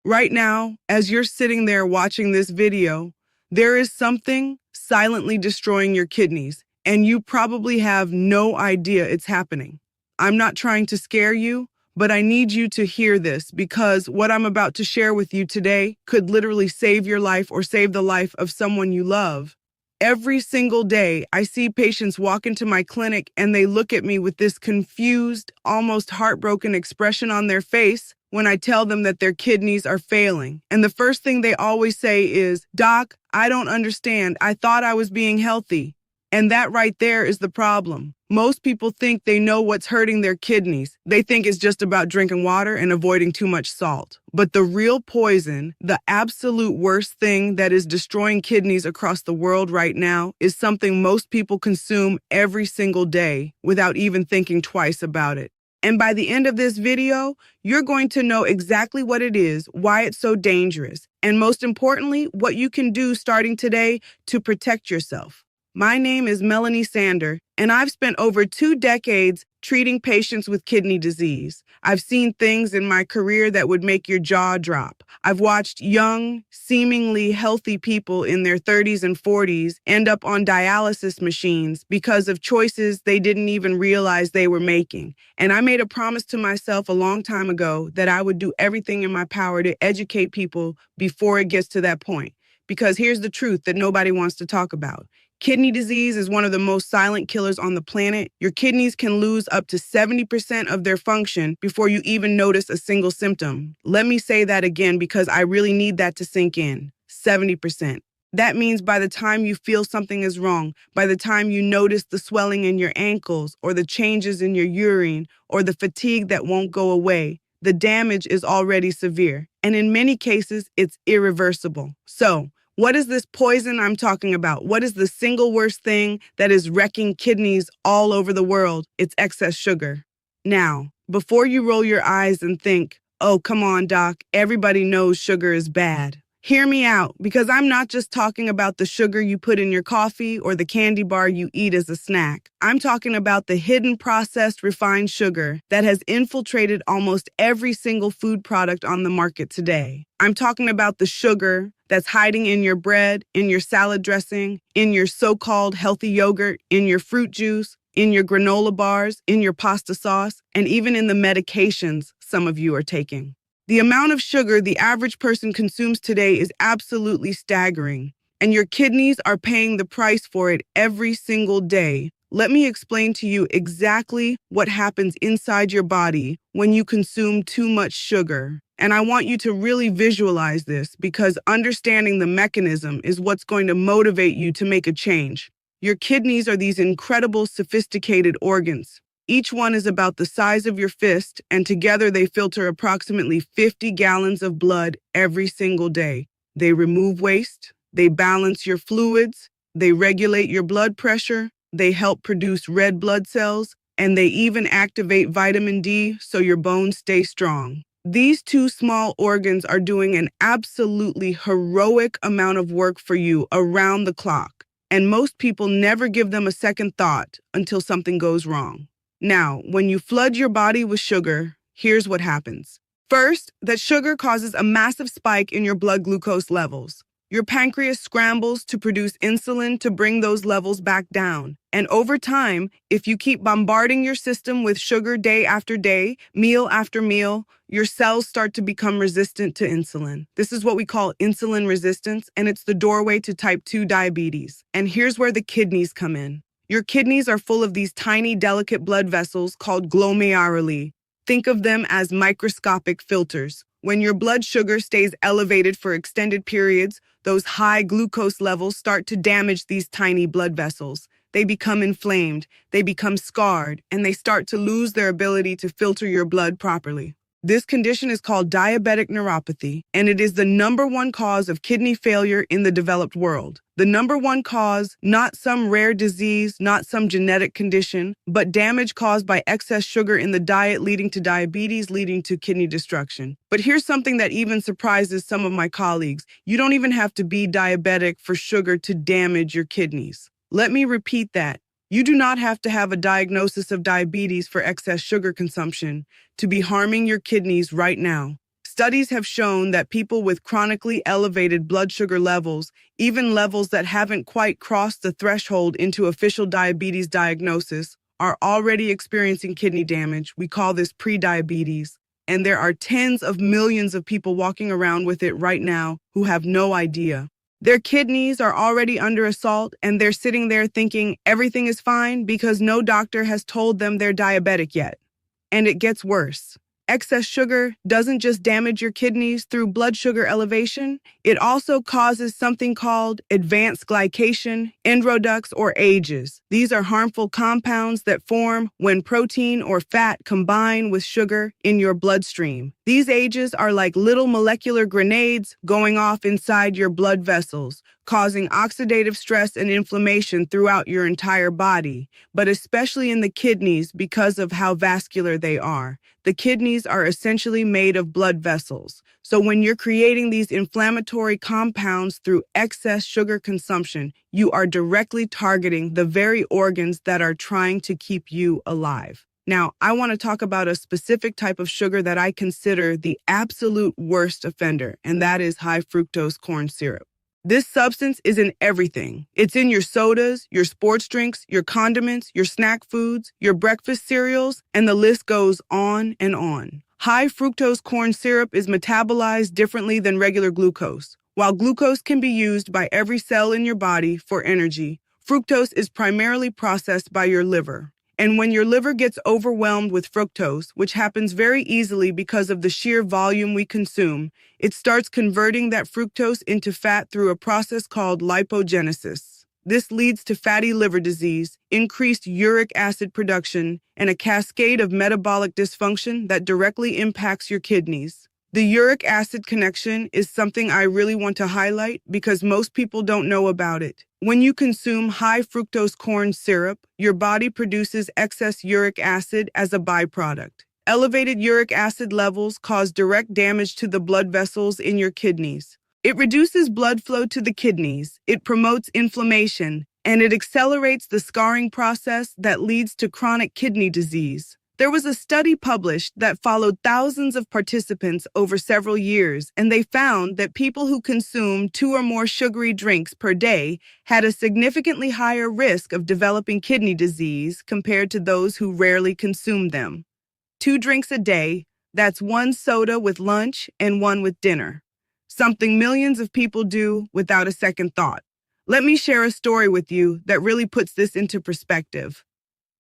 Right now, as you're sitting there watching this video, there is something silently destroying your kidneys, and you probably have no idea it's happening. I'm not trying to scare you, but I need you to hear this because what I'm about to share with you today could literally save your life or save the life of someone you love. Every single day, I see patients walk into my clinic and they look at me with this confused, almost heartbroken expression on their face when I tell them that their kidneys are failing. And the first thing they always say is, "Doc, I don't understand. I thought I was being healthy." And that right there is the problem. Most people think they know what's hurting their kidneys. They think it's just about drinking water and avoiding too much salt. But the real poison, the absolute worst thing that is destroying kidneys across the world right now, is something most people consume every single day without even thinking twice about it. And by the end of this video, you're going to know exactly what it is, why it's so dangerous, and most importantly, what you can do starting today to protect yourself. My name is Melanie Sander, and I've spent over 2 decades treating patients with kidney disease. I've seen things in my career that would make your jaw drop. I've watched young, seemingly healthy people in their 30s and 40s end up on dialysis machines because of choices they didn't even realize they were making. And I made a promise to myself a long time ago that I would do everything in my power to educate people before it gets to that point. Because here's the truth that nobody wants to talk about. Kidney disease is one of the most silent killers on the planet. Your kidneys can lose up to 70% of their function before you even notice a single symptom. Let me say that again because I really need that to sink in. 70%. That means by the time you feel something is wrong, by the time you notice the swelling in your ankles or the changes in your urine or the fatigue that won't go away, the damage is already severe. And in many cases, it's irreversible. So, what is this poison I'm talking about? What is the single worst thing that is wrecking kidneys all over the world? It's excess sugar. Now, before you roll your eyes and think, "Oh, come on, doc, everybody knows sugar is bad." Hear me out, because I'm not just talking about the sugar you put in your coffee or the candy bar you eat as a snack. I'm talking about the hidden processed refined sugar that has infiltrated almost every single food product on the market today. I'm talking about the sugar that's hiding in your bread, in your salad dressing, in your so-called healthy yogurt, in your fruit juice, in your granola bars, in your pasta sauce, and even in the medications some of you are taking. The amount of sugar the average person consumes today is absolutely staggering, and your kidneys are paying the price for it every single day. Let me explain to you exactly what happens inside your body when you consume too much sugar. And I want you to really visualize this because understanding the mechanism is what's going to motivate you to make a change. Your kidneys are these incredible, sophisticated organs. Each one is about the size of your fist, and together they filter approximately 50 gallons of blood every single day. They remove waste, they balance your fluids, they regulate your blood pressure, they help produce red blood cells, and they even activate vitamin D so your bones stay strong. These 2 small organs are doing an absolutely heroic amount of work for you around the clock, and most people never give them a second thought until something goes wrong. Now, when you flood your body with sugar, here's what happens. First, that sugar causes a massive spike in your blood glucose levels. Your pancreas scrambles to produce insulin to bring those levels back down. And over time, if you keep bombarding your system with sugar day after day, meal after meal, your cells start to become resistant to insulin. This is what we call insulin resistance, and it's the doorway to type 2 diabetes. And here's where the kidneys come in. Your kidneys are full of these tiny, delicate blood vessels called glomeruli. Think of them as microscopic filters. When your blood sugar stays elevated for extended periods, those high glucose levels start to damage these tiny blood vessels. They become inflamed, they become scarred, and they start to lose their ability to filter your blood properly. This condition is called diabetic neuropathy, and it is the #1 cause of kidney failure in the developed world. The #1 cause, not some rare disease, not some genetic condition, but damage caused by excess sugar in the diet leading to diabetes, leading to kidney destruction. But here's something that even surprises some of my colleagues. You don't even have to be diabetic for sugar to damage your kidneys. Let me repeat that. You do not have to have a diagnosis of diabetes for excess sugar consumption to be harming your kidneys right now. Studies have shown that people with chronically elevated blood sugar levels, even levels that haven't quite crossed the threshold into official diabetes diagnosis, are already experiencing kidney damage. We call this prediabetes. And there are tens of millions of people walking around with it right now who have no idea. Their kidneys are already under assault, and they're sitting there thinking everything is fine because no doctor has told them they're diabetic yet. And it gets worse. Excess sugar doesn't just damage your kidneys through blood sugar elevation, it also causes something called advanced glycation, endoreducts, or AGEs. These are harmful compounds that form when protein or fat combine with sugar in your bloodstream. These AGEs are like little molecular grenades going off inside your blood vessels, causing oxidative stress and inflammation throughout your entire body, but especially in the kidneys because of how vascular they are. The kidneys are essentially made of blood vessels. So when you're creating these inflammatory compounds through excess sugar consumption, you are directly targeting the very organs that are trying to keep you alive. Now, I want to talk about a specific type of sugar that I consider the absolute worst offender, and that is high fructose corn syrup. This substance is in everything. It's in your sodas, your sports drinks, your condiments, your snack foods, your breakfast cereals, and the list goes on and on. High fructose corn syrup is metabolized differently than regular glucose. While glucose can be used by every cell in your body for energy, fructose is primarily processed by your liver. And when your liver gets overwhelmed with fructose, which happens very easily because of the sheer volume we consume, it starts converting that fructose into fat through a process called lipogenesis. This leads to fatty liver disease, increased uric acid production, and a cascade of metabolic dysfunction that directly impacts your kidneys. The uric acid connection is something I really want to highlight because most people don't know about it. When you consume high fructose corn syrup, your body produces excess uric acid as a byproduct. Elevated uric acid levels cause direct damage to the blood vessels in your kidneys. It reduces blood flow to the kidneys, it promotes inflammation, and it accelerates the scarring process that leads to chronic kidney disease. There was a study published that followed thousands of participants over several years, and they found that people who consumed 2 or more sugary drinks per day had a significantly higher risk of developing kidney disease compared to those who rarely consumed them. 2 drinks a day, that's 1 soda with lunch and 1 with dinner. Something millions of people do without a second thought. Let me share a story with you that really puts this into perspective.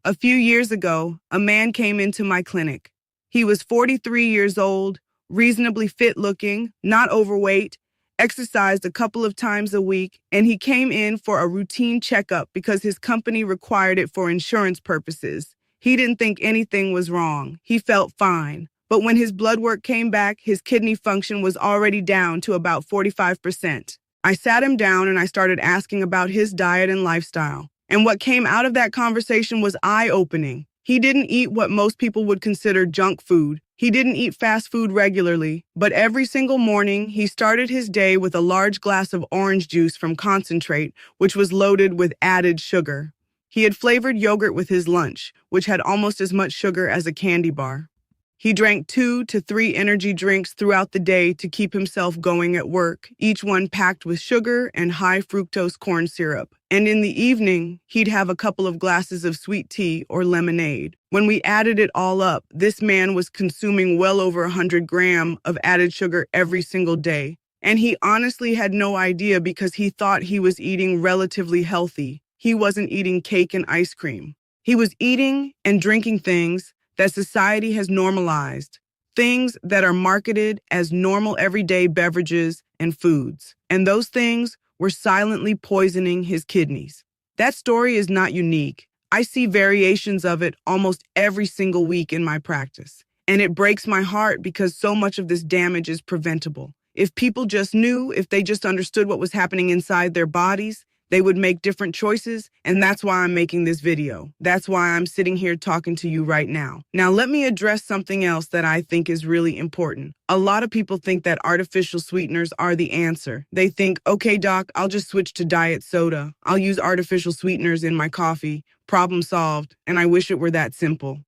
A few years ago, a man came into my clinic. He was 43 years old, reasonably fit-looking, not overweight, exercised a couple of times a week, and he came in for a routine checkup because his company required it for insurance purposes. He didn't think anything was wrong. He felt fine. But when his blood work came back, his kidney function was already down to about 45%. I sat him down and I started asking about his diet and lifestyle. And what came out of that conversation was eye-opening. He didn't eat what most people would consider junk food. He didn't eat fast food regularly, but every single morning he started his day with a large glass of orange juice from concentrate, which was loaded with added sugar. He had flavored yogurt with his lunch, which had almost as much sugar as a candy bar. He drank 2 to 3 energy drinks throughout the day to keep himself going at work, each one packed with sugar and high fructose corn syrup. And in the evening, he'd have a couple of glasses of sweet tea or lemonade. When we added it all up, this man was consuming well over 100 grams of added sugar every single day. And he honestly had no idea because he thought he was eating relatively healthy. He wasn't eating cake and ice cream. He was eating and drinking things that society has normalized, things that are marketed as normal everyday beverages and foods. And those things were silently poisoning his kidneys. That story is not unique. I see variations of it almost every single week in my practice. And it breaks my heart because so much of this damage is preventable. If people just knew, if they just understood what was happening inside their bodies, they would make different choices, and that's why I'm making this video. That's why I'm sitting here talking to you right now. Now, let me address something else that I think is really important. A lot of people think that artificial sweeteners are the answer. They think, okay, doc, I'll just switch to diet soda. I'll use artificial sweeteners in my coffee. Problem solved, and I wish it were that simple.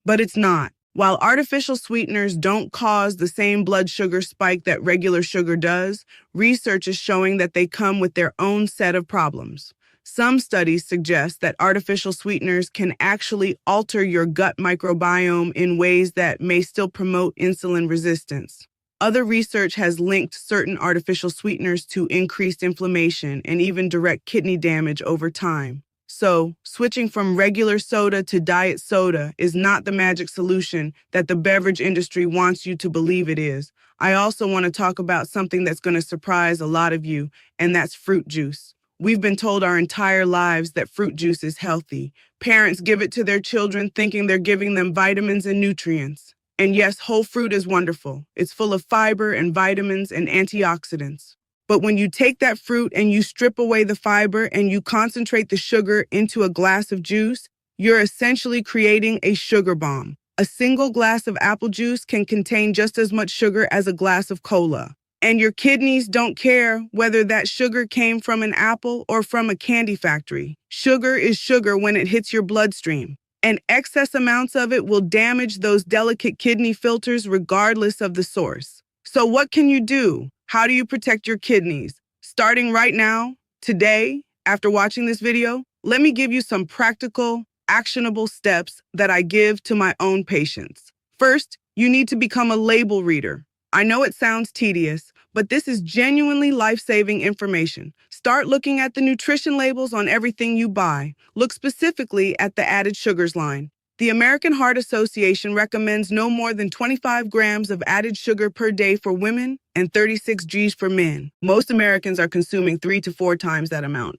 But it's not. While artificial sweeteners don't cause the same blood sugar spike that regular sugar does, research is showing that they come with their own set of problems. Some studies suggest that artificial sweeteners can actually alter your gut microbiome in ways that may still promote insulin resistance. Other research has linked certain artificial sweeteners to increased inflammation and even direct kidney damage over time. So, switching from regular soda to diet soda is not the magic solution that the beverage industry wants you to believe it is. I also want to talk about something that's going to surprise a lot of you, and that's fruit juice. We've been told our entire lives that fruit juice is healthy. Parents give it to their children thinking they're giving them vitamins and nutrients. And yes, whole fruit is wonderful. It's full of fiber and vitamins and antioxidants. But when you take that fruit and you strip away the fiber and you concentrate the sugar into a glass of juice, you're essentially creating a sugar bomb. A single glass of apple juice can contain just as much sugar as a glass of cola. And your kidneys don't care whether that sugar came from an apple or from a candy factory. Sugar is sugar when it hits your bloodstream, and excess amounts of it will damage those delicate kidney filters regardless of the source. So what can you do? How do you protect your kidneys? Starting right now, today, after watching this video, let me give you some practical, actionable steps that I give to my own patients. First, you need to become a label reader. I know it sounds tedious, but this is genuinely life-saving information. Start looking at the nutrition labels on everything you buy. Look specifically at the added sugars line. The American Heart Association recommends no more than 25 grams of added sugar per day for women and 36 Gs for men. Most Americans are consuming 3 to 4 times that amount.